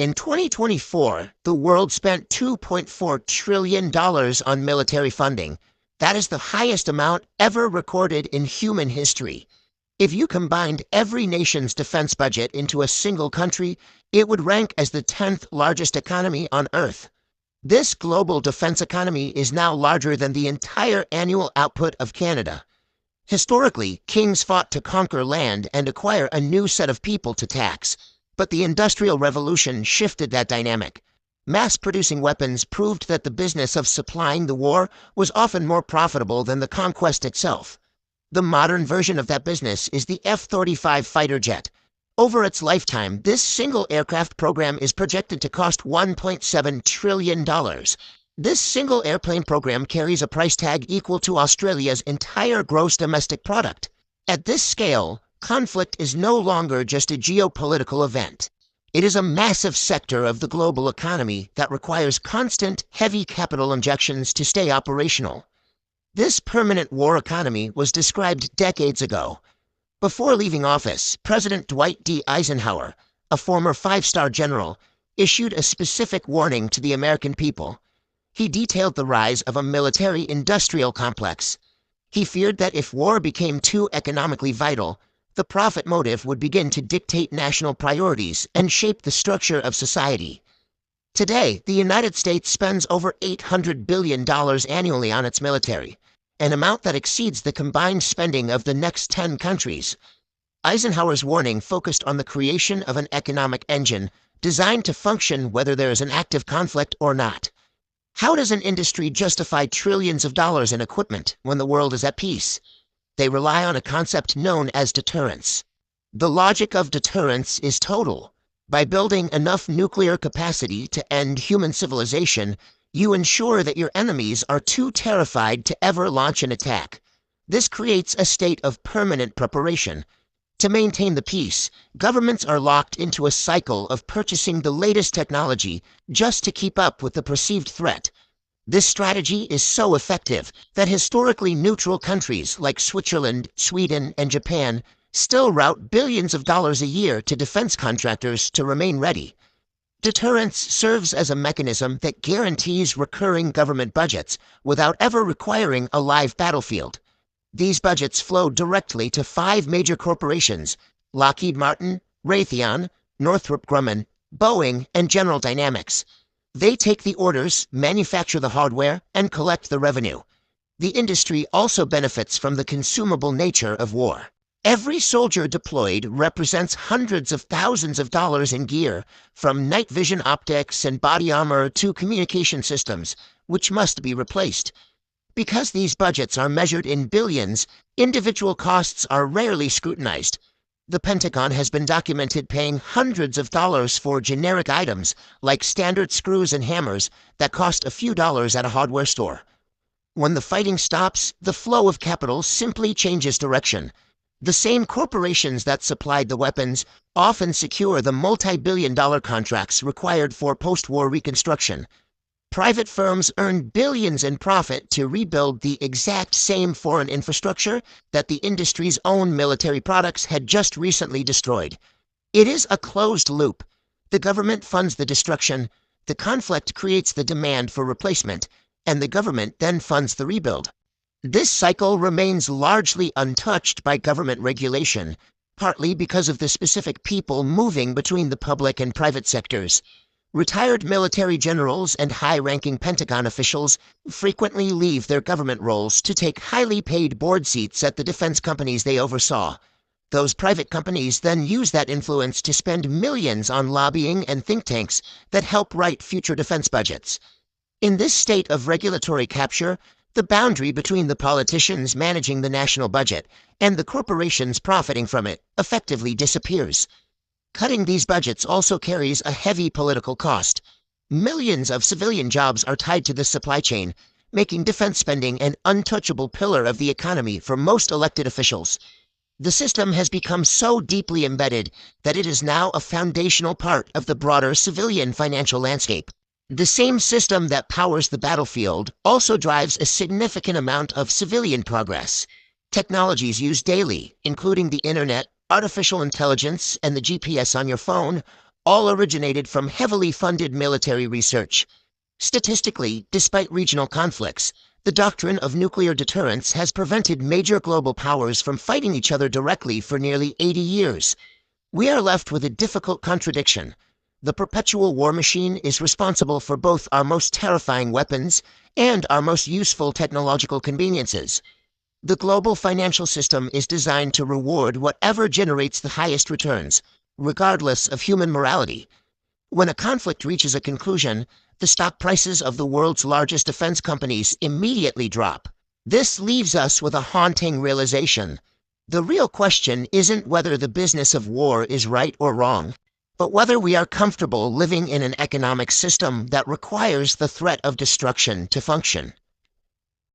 In 2024, the world spent $2.4 trillion on military funding. That is the highest amount ever recorded in human history. If you combined every nation's defense budget into a single country, it would rank as the 10th largest economy on Earth. This global defense economy is now larger than the entire annual output of Canada. Historically, kings fought to conquer land and acquire a new set of people to tax. But the Industrial Revolution shifted that dynamic. Mass-producing weapons proved that the business of supplying the war was often more profitable than the conquest itself. The modern version of that business is the F-35 fighter jet. Over its lifetime, this single aircraft program is projected to cost $1.7 trillion. This single airplane program carries a price tag equal to Australia's entire gross domestic product. At this scale, conflict is no longer just a geopolitical event. It is a massive sector of the global economy that requires constant, heavy capital injections to stay operational. This permanent war economy was described decades ago. Before leaving office, President Dwight D. Eisenhower, a former five-star general, issued a specific warning to the American people. He detailed the rise of a military-industrial complex. He feared that if war became too economically vital, the profit motive would begin to dictate national priorities and shape the structure of society. Today, the United States spends over $800 billion annually on its military, an amount that exceeds the combined spending of the next 10 countries. Eisenhower's warning focused on the creation of an economic engine designed to function whether there is an active conflict or not. How does an industry justify trillions of dollars in equipment when the world is at peace? They rely on a concept known as deterrence. The logic of deterrence is total. By building enough nuclear capacity to end human civilization, you ensure that your enemies are too terrified to ever launch an attack. This creates a state of permanent preparation. To maintain the peace, governments are locked into a cycle of purchasing the latest technology just to keep up with the perceived threat. This strategy is so effective that historically neutral countries like Switzerland, Sweden, and Japan still route billions of dollars a year to defense contractors to remain ready. Deterrence serves as a mechanism that guarantees recurring government budgets without ever requiring a live battlefield. These budgets flow directly to 5 major corporations: Lockheed Martin, Raytheon, Northrop Grumman, Boeing, and General Dynamics. They take the orders, manufacture the hardware, and collect the revenue. The industry also benefits from the consumable nature of war. Every soldier deployed represents hundreds of thousands of dollars in gear, from night vision optics and body armor to communication systems, which must be replaced. Because these budgets are measured in billions, individual costs are rarely scrutinized. The Pentagon has been documented paying hundreds of dollars for generic items like standard screws and hammers that cost a few dollars at a hardware store. When the fighting stops, the flow of capital simply changes direction. The same corporations that supplied the weapons often secure the multi-billion-dollar contracts required for post-war reconstruction. Private firms earn billions in profit to rebuild the exact same foreign infrastructure that the industry's own military products had just recently destroyed. It is a closed loop. The government funds the destruction, the conflict creates the demand for replacement, and the government then funds the rebuild. This cycle remains largely untouched by government regulation, partly because of the specific people moving between the public and private sectors. Retired military generals and high-ranking Pentagon officials frequently leave their government roles to take highly paid board seats at the defense companies they oversaw. Those private companies then use that influence to spend millions on lobbying and think tanks that help write future defense budgets. In this state of regulatory capture, the boundary between the politicians managing the national budget and the corporations profiting from it effectively disappears. Cutting these budgets also carries a heavy political cost. Millions of civilian jobs are tied to this supply chain, making defense spending an untouchable pillar of the economy for most elected officials. The system has become so deeply embedded that it is now a foundational part of the broader civilian financial landscape. The same system that powers the battlefield also drives a significant amount of civilian progress. Technologies used daily, including the internet, artificial intelligence, and the GPS on your phone, all originated from heavily funded military research. Statistically, despite regional conflicts, the doctrine of nuclear deterrence has prevented major global powers from fighting each other directly for nearly 80 years. We are left with a difficult contradiction. The perpetual war machine is responsible for both our most terrifying weapons and our most useful technological conveniences. The global financial system is designed to reward whatever generates the highest returns, regardless of human morality. When a conflict reaches a conclusion, the stock prices of the world's largest defense companies immediately drop. This leaves us with a haunting realization. The real question isn't whether the business of war is right or wrong, but whether we are comfortable living in an economic system that requires the threat of destruction to function.